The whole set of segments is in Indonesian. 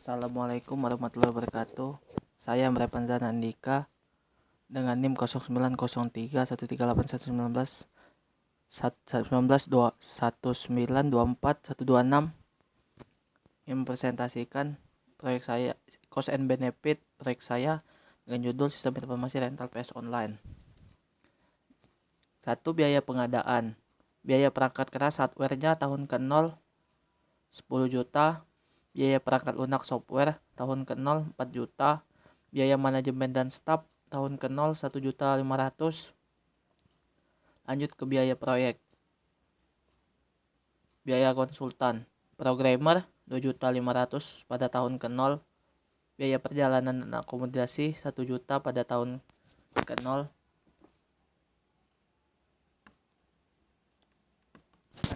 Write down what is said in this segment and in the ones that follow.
Assalamualaikum warahmatullahi wabarakatuh. Saya Mrepanzan Andika dengan NIM 0903138119 1924 mempresentasikan proyek saya cost and benefit proyek saya dengan judul Sistem Informasi Rental PS Online. 1. Biaya pengadaan. Biaya perangkat keras hardware-nya tahun ke-0 10 juta. Biaya perangkat lunak software tahun ke-0 4 juta. Biaya manajemen dan staf tahun ke-0 1.500.000. Lanjut ke biaya proyek. Biaya konsultan programmer 2.500.000 pada tahun ke-0. Biaya perjalanan dan akomodasi 1 juta pada tahun ke-0.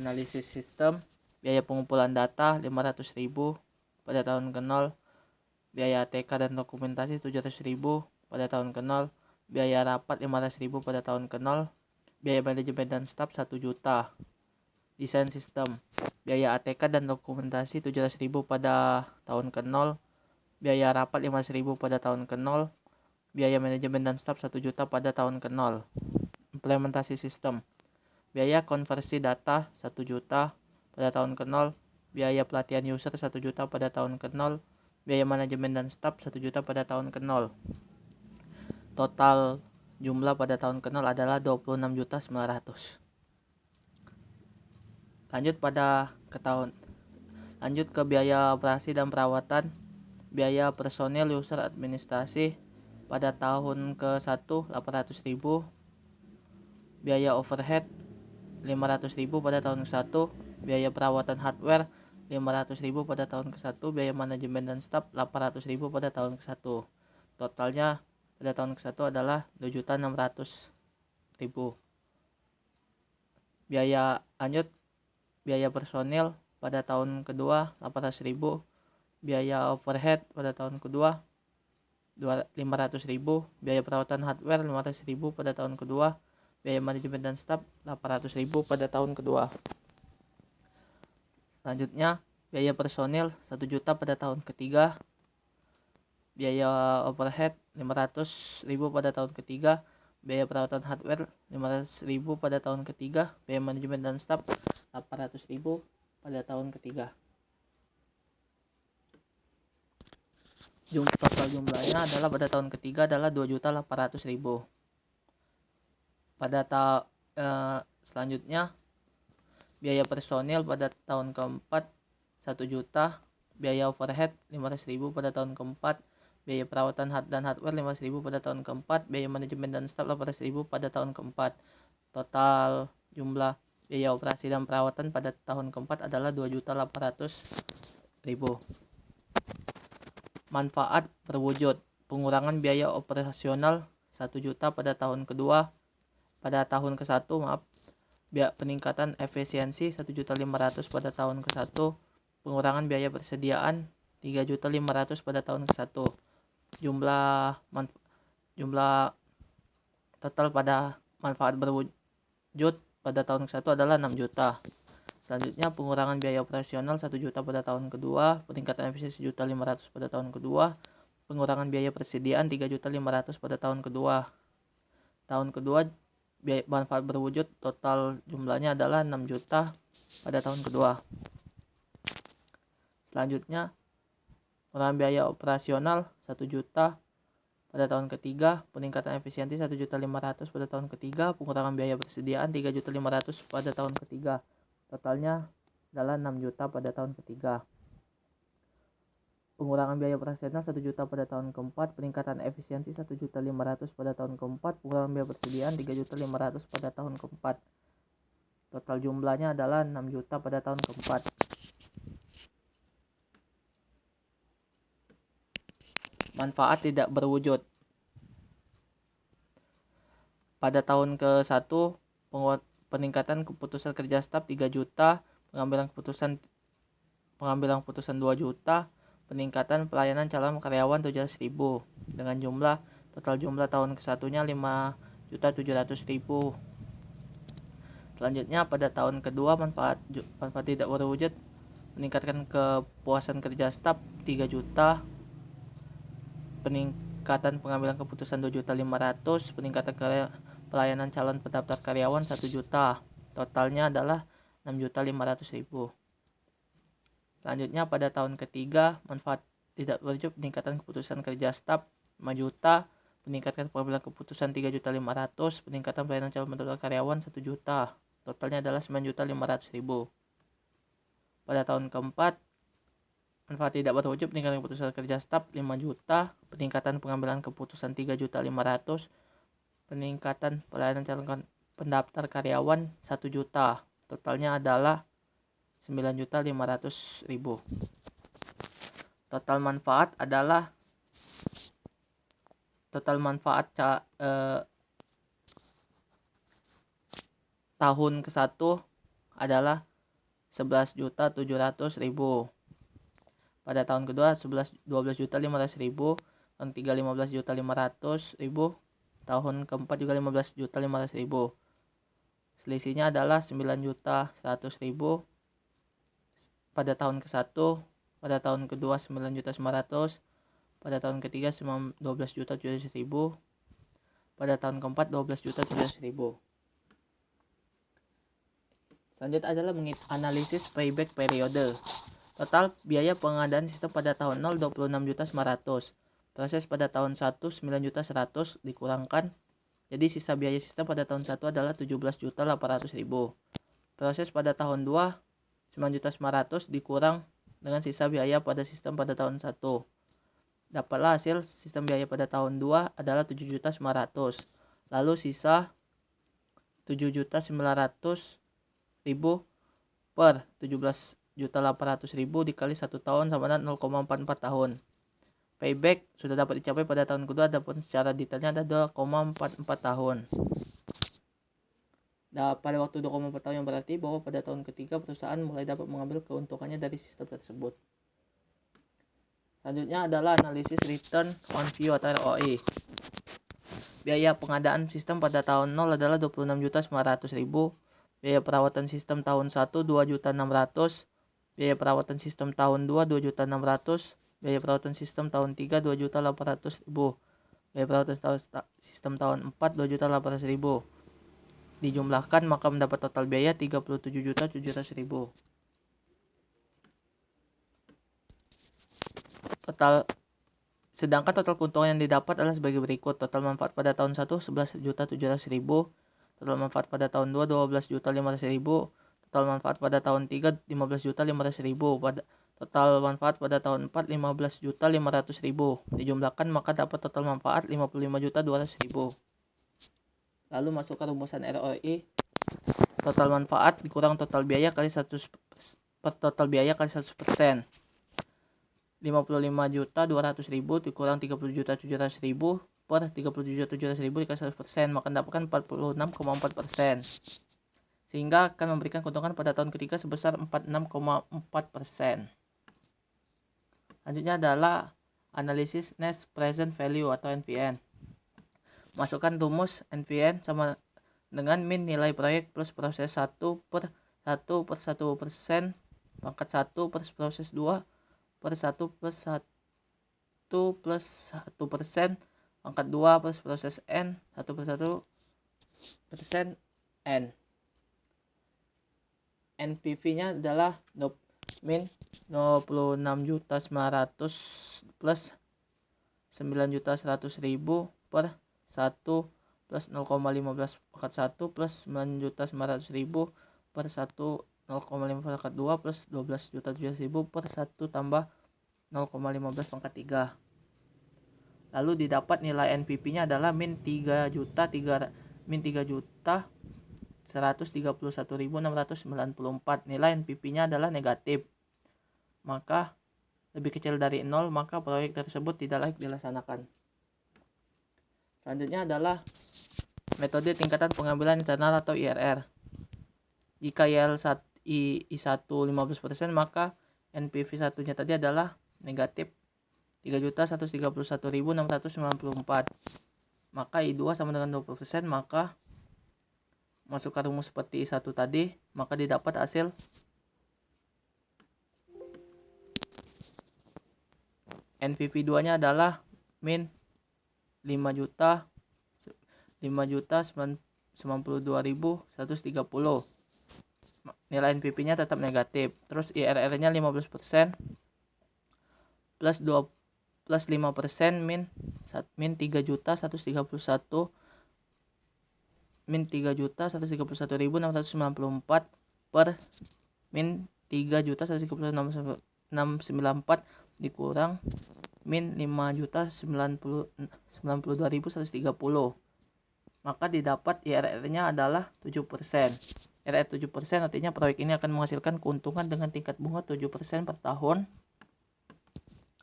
Analisis sistem, biaya pengumpulan data 500.000 pada tahun ke-0. Biaya ATK dan dokumentasi 700.000 pada tahun ke-0. Biaya rapat 500.000 pada tahun ke-0. Biaya manajemen dan staf 1 juta. Desain sistem, biaya ATK dan dokumentasi 700.000 pada tahun ke-0. Biaya rapat 500.000 pada tahun ke-0. Biaya manajemen dan staf 1 juta pada tahun ke-0. Implementasi sistem, biaya konversi data 1 juta pada tahun ke-0. Biaya pelatihan user 1 juta pada tahun ke-0. Biaya manajemen dan staf 1 juta pada tahun ke-0. Total jumlah pada tahun ke-0 adalah 26.900.000. Lanjut ke biaya operasi dan perawatan. Biaya personil user administrasi pada tahun ke-1 800.000. Biaya overhead 500.000 pada tahun ke-1. Biaya perawatan hardware 500.000 pada tahun ke-1. Biaya manajemen dan staf 800.000 pada tahun ke-1. Totalnya pada tahun ke-1 adalah 2.600.000. Biaya personil pada tahun kedua 800.000. Biaya overhead pada tahun kedua 500.000. Biaya perawatan hardware 500.000 pada tahun kedua. Biaya manajemen dan staf 800.000 pada tahun kedua. Selanjutnya biaya personil 1 juta pada tahun ketiga. Biaya overhead 500.000 pada tahun ketiga. Biaya perawatan hardware 500.000 pada tahun ketiga. Biaya manajemen dan staf 800.000 pada tahun ketiga. Total jumlahnya adalah pada tahun ketiga adalah 2.800.000. Selanjutnya biaya personil pada tahun keempat 1 juta. Biaya overhead 500.000 pada tahun keempat. Biaya perawatan dan hardware 500.000 pada tahun keempat. Biaya manajemen dan staf 800.000 pada tahun keempat. Total jumlah biaya operasi dan perawatan pada tahun keempat adalah 2.800.000. Manfaat terwujud. Pengurangan biaya operasional 1 juta pada tahun kedua. Pada tahun ke-1, peningkatan efisiensi 1.500.000 pada tahun ke-1. Pengurangan biaya persediaan 3.500.000 pada tahun ke-1. Jumlah total pada manfaat berwujud pada tahun ke-1 adalah 6 juta. Selanjutnya pengurangan biaya operasional 1 juta pada tahun kedua. Peningkatan efisiensi 1.500.000 pada tahun kedua. Pengurangan biaya persediaan 3.500.000 pada tahun kedua. Tahun kedua manfaat berwujud total jumlahnya adalah 6 juta pada tahun kedua. Selanjutnya pengurangan biaya operasional 1 juta pada tahun ketiga. Peningkatan efisiensi 1.500.000 pada tahun ketiga. Pengurangan biaya persediaan 3.500.000 pada tahun ketiga. Totalnya adalah 6 juta pada tahun ketiga. Pengurangan biaya operasional 1 juta pada tahun keempat. Peningkatan efisiensi 1.500.000 pada tahun keempat. Pengurangan biaya persediaan 3.500.000 pada tahun keempat. Total jumlahnya adalah 6 juta pada tahun keempat. Manfaat tidak berwujud. Pada tahun ke-1 peningkatan keputusan kerja staf 3 juta. Pengambilan keputusan 2 juta. Peningkatan pelayanan calon karyawan 700.000 dengan total jumlah tahun ke-1-nya 5.700.000. Selanjutnya pada tahun kedua manfaat tidak berwujud Meningkatkan kepuasan kerja staf 3 juta. Peningkatan pengambilan keputusan 2.500.000. Peningkatan pelayanan calon pendaftar karyawan 1 juta. Totalnya adalah 6.500.000. Selanjutnya pada tahun ketiga, manfaat tidak berwujud peningkatan keputusan kerja staf 5 juta. Peningkatan pengambilan keputusan 3.500.000. Peningkatan pelayanan calon pendaftar karyawan 1 juta. Totalnya adalah 9.500.000. Pada tahun keempat, manfaat tidak berwujud peningkatan keputusan kerja staf 5 juta. Peningkatan pengambilan keputusan 3.500.000. Peningkatan pelayanan calon pendaftar karyawan 1 juta. Totalnya adalah 9.500.000. Total manfaat tahun ke-1 adalah 11.700.000. Pada tahun kedua 12.500.000. Tahun ketiga 15.500.000. Tahun keempat juga 15.500.000. Selisihnya adalah 9.100.000 pada tahun ke-1. Pada tahun kedua 9.900.000. Pada tahun ketiga 12.700.000. Pada tahun keempat 12.700.000. Selanjutnya adalah menganalisis payback periode. Total biaya pengadaan sistem pada tahun 0 26.900.000. Proses pada tahun 1 9.100.000 dikurangkan. Jadi sisa biaya sistem pada tahun 1 adalah 17.800.000. Proses pada tahun 2 9.900.000 dikurang dengan sisa biaya pada sistem pada tahun 1. Dapatlah hasil sistem biaya pada tahun 2 adalah 7.900.000. Lalu sisa 7.900.000 per 17.800.000 dikali 1 tahun sama dengan 0,44 tahun. Payback sudah dapat dicapai pada tahun kedua, adapun secara detailnya ada 2,44 tahun. Pada waktu 2,4 tahun yang berarti bahwa pada tahun ketiga perusahaan mulai dapat mengambil keuntungannya dari sistem tersebut. Selanjutnya adalah analisis return on view atau ROI. Biaya pengadaan sistem pada tahun 0 adalah 26.900.000. Biaya perawatan sistem tahun 1 2.600.000. Biaya perawatan sistem tahun 2 2.600.000. Biaya perawatan sistem tahun 3 2.800.000. Biaya perawatan sistem tahun 4 2.800.000. Dijumlahkan maka mendapat total biaya 37.700.000. Sedangkan total keuntungan yang didapat adalah sebagai berikut. Total manfaat pada tahun 1 11.700.000. Total manfaat pada tahun 2 12.500.000. Total manfaat pada tahun 3 15.500.000. Total manfaat pada tahun 4 15.500.000. Dijumlahkan maka dapat total manfaat 55.200.000. Lalu masukkan rumusan ROI. Total manfaat dikurang total biaya kali 100% total biaya kali 100%. 55.200.000 dikurang 30.700.000 per 37.700.000 dikali 100%, maka mendapatkan 46,4%. Sehingga akan memberikan keuntungan pada tahun ketiga sebesar 46,4%. Selanjutnya adalah analisis net present value atau NPN. Masukkan rumus NPN sama dengan min nilai proyek plus proses 1 per 1 per 1%, pangkat 1 per proses 2 per 1 plus 1 plus 1%, pangkat 2 plus proses N 1 per 1% N. NPV nya adalah min 26.900.000 plus 9.100.000 per 1 plus 0,15 pangkat 1 plus 9.900.000 per 1 0,15 pangkat 2 plus 12.700.000 per 1 tambah 0,15 pangkat 3. Lalu didapat nilai NPV nya adalah min 3.131.694. Nilai NPV nya adalah negatif, maka lebih kecil dari 0, maka proyek tersebut tidak layak dilaksanakan. Selanjutnya adalah metode tingkatan pengambilan internal atau IRR. Jika I1 15%, maka NPV satunya tadi adalah negatif 3.131.694. Maka I2 sama dengan 20%, maka masukkan rumus seperti I1 tadi, maka didapat hasil NPV2-nya adalah min 5.092.130. Nilai NPV-nya tetap negatif. Terus IRR-nya 15% plus 5% min 3.131 min 3.131.694 per min 3.131.694 dikurang min 5.092.130, maka didapat IRR-nya adalah 7%. IRR 7% artinya proyek ini akan menghasilkan keuntungan dengan tingkat bunga 7% per tahun.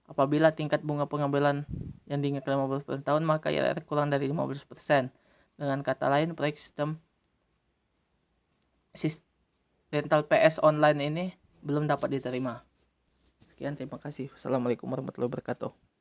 Apabila tingkat bunga pengambilan yang diinginkan 15% per tahun, maka IRR kurang dari 15%. Dengan kata lain, proyek sistem rental PS online ini belum dapat diterima. Sekian, terima kasih. Wassalamualaikum warahmatullahi wabarakatuh.